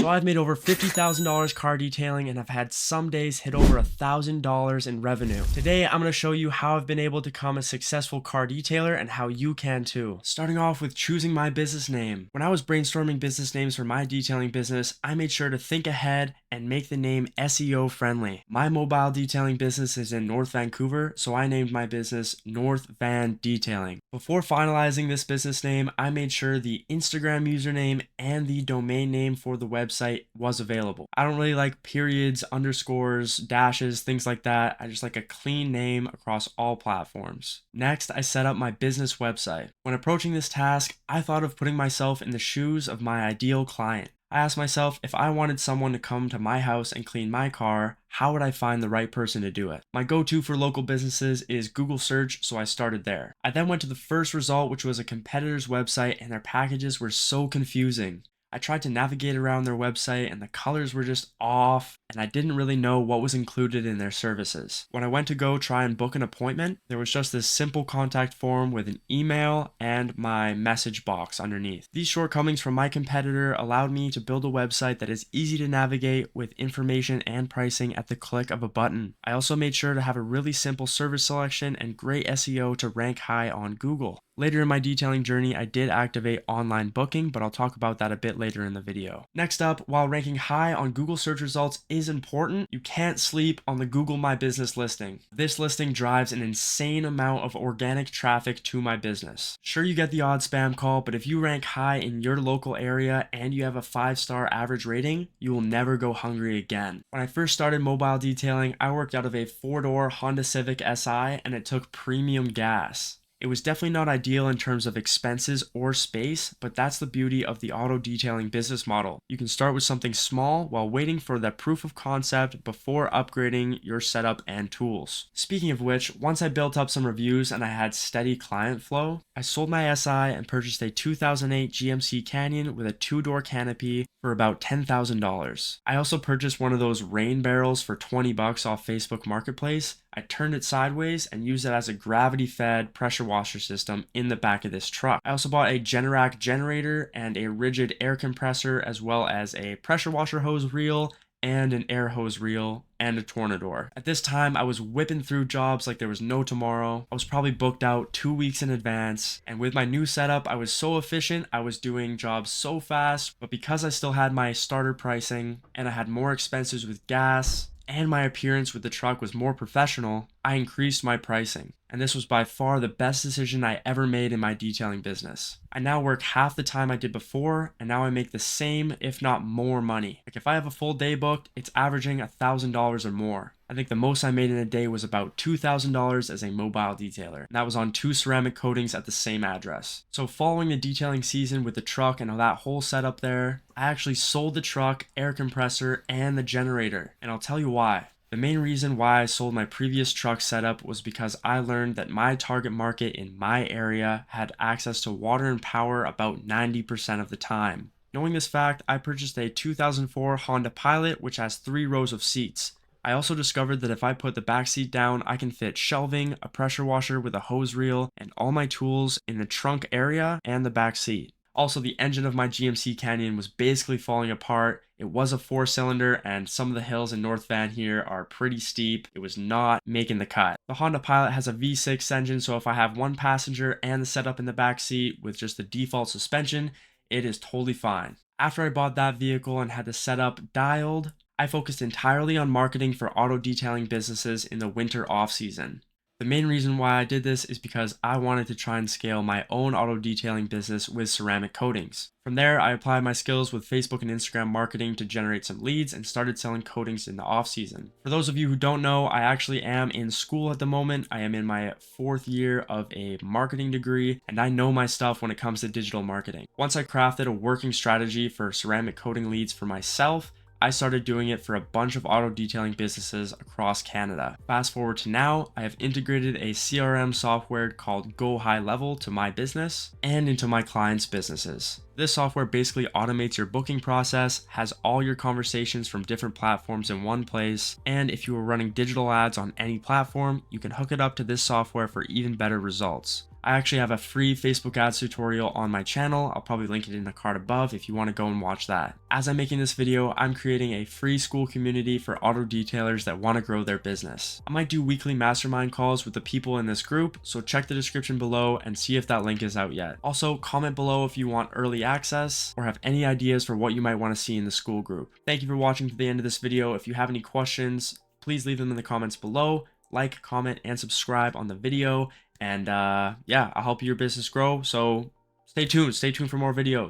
So I've made over $50,000 car detailing and I've had some days hit over $1,000 in revenue. Today, I'm going to show you how I've been able to become a successful car detailer and how you can too. Starting off with choosing my business name. When I was brainstorming business names for my detailing business, I made sure to think ahead and make the name SEO friendly. My mobile detailing business is in North Vancouver, so I named my business North Van Detailing. Before finalizing this business name, I made sure the Instagram username and the domain name for the website was available. I don't really like periods, underscores, dashes, things like that. I just like a clean name across all platforms. Next, I set up my business website. When approaching this task, I thought of putting myself in the shoes of my ideal client. I asked myself, if I wanted someone to come to my house and clean my car, how would I find the right person to do it? My go-to for local businesses is Google search, so I started there. I then went to the first result, which was a competitor's website, and their packages were so confusing. I tried to navigate around their website and the colors were just off and I didn't really know what was included in their services. When I went to go try and book an appointment, there was just this simple contact form with an email and my message box underneath. These shortcomings from my competitor allowed me to build a website that is easy to navigate with information and pricing at the click of a button. I also made sure to have a really simple service selection and great SEO to rank high on Google. Later in my detailing journey, I did activate online booking, but I'll talk about that a bit later in the video. Next up, while ranking high on Google search results is important, you can't sleep on the Google My Business listing. This listing drives an insane amount of organic traffic to my business. Sure, you get the odd spam call, but if you rank high in your local area and you have a 5-star average rating, you will never go hungry again. When I first started mobile detailing, I worked out of a 4-door Honda Civic Si and it took premium gas. It was definitely not ideal in terms of expenses or space, but that's the beauty of the auto detailing business model. You can start with something small while waiting for that proof of concept before upgrading your setup and tools. Speaking of which, once I built up some reviews and I had steady client flow, I sold my SI and purchased a 2008 GMC Canyon with a 2-door canopy for about $10,000. I also purchased one of those rain barrels for $20 off Facebook Marketplace. I turned it sideways and used it as a gravity-fed pressure washer system in the back of this truck. I also bought a Generac generator and a rigid air compressor, as well as a pressure washer hose reel and an air hose reel and a Tornador. At this time, I was whipping through jobs like there was no tomorrow. I was probably booked out 2 weeks in advance. And with my new setup, I was so efficient. I was doing jobs so fast, but because I still had my starter pricing and I had more expenses with gas, and my appearance with the truck was more professional, I increased my pricing. And this was by far the best decision I ever made in my detailing business. I now work half the time I did before, and now I make the same, if not more money. Like if I have a full day booked, it's averaging $1,000 or more. I think the most I made in a day was about $2,000 as a mobile detailer. And that was on 2 ceramic coatings at the same address. So following the detailing season with the truck and that whole setup there, I actually sold the truck, air compressor, and the generator. And I'll tell you why. The main reason why I sold my previous truck setup was because I learned that my target market in my area had access to water and power about 90% of the time. Knowing this fact, I purchased a 2004 Honda Pilot, which has 3 rows of seats. I also discovered that if I put the back seat down, I can fit shelving, a pressure washer with a hose reel, and all my tools in the trunk area and the back seat. Also, the engine of my GMC Canyon was basically falling apart. It was a 4-cylinder and some of the hills in North Van here are pretty steep. It was not making the cut. The Honda Pilot has a V6 engine, so if I have one passenger and the setup in the back seat with just the default suspension, it is totally fine. After I bought that vehicle and had the setup dialed, I focused entirely on marketing for auto detailing businesses in the winter off-season. The main reason why I did this is because I wanted to try and scale my own auto detailing business with ceramic coatings. From there, I applied my skills with Facebook and Instagram marketing to generate some leads and started selling coatings in the off season. For those of you who don't know, I actually am in school at the moment. I am in my 4th year of a marketing degree and I know my stuff when it comes to digital marketing. Once I crafted a working strategy for ceramic coating leads for myself, I started doing it for a bunch of auto detailing businesses across Canada. Fast forward to now, I have integrated a CRM software called Go High Level to my business and into my clients' businesses. This software basically automates your booking process, has all your conversations from different platforms in one place, and if you are running digital ads on any platform, you can hook it up to this software for even better results. I actually have a free Facebook ads tutorial on my channel. I'll probably link it in the card above if you want to go and watch that. As I'm making this video, I'm creating a free school community for auto detailers that want to grow their business. I might do weekly mastermind calls with the people in this group, so check the description below and see if that link is out yet. Also, comment below if you want early access or have any ideas for what you might want to see in the school group. Thank you for watching to the end of this video. If you have any questions, please leave them in the comments below. Like, comment, and subscribe on the video. And yeah, I'll help your business grow. So stay tuned for more videos.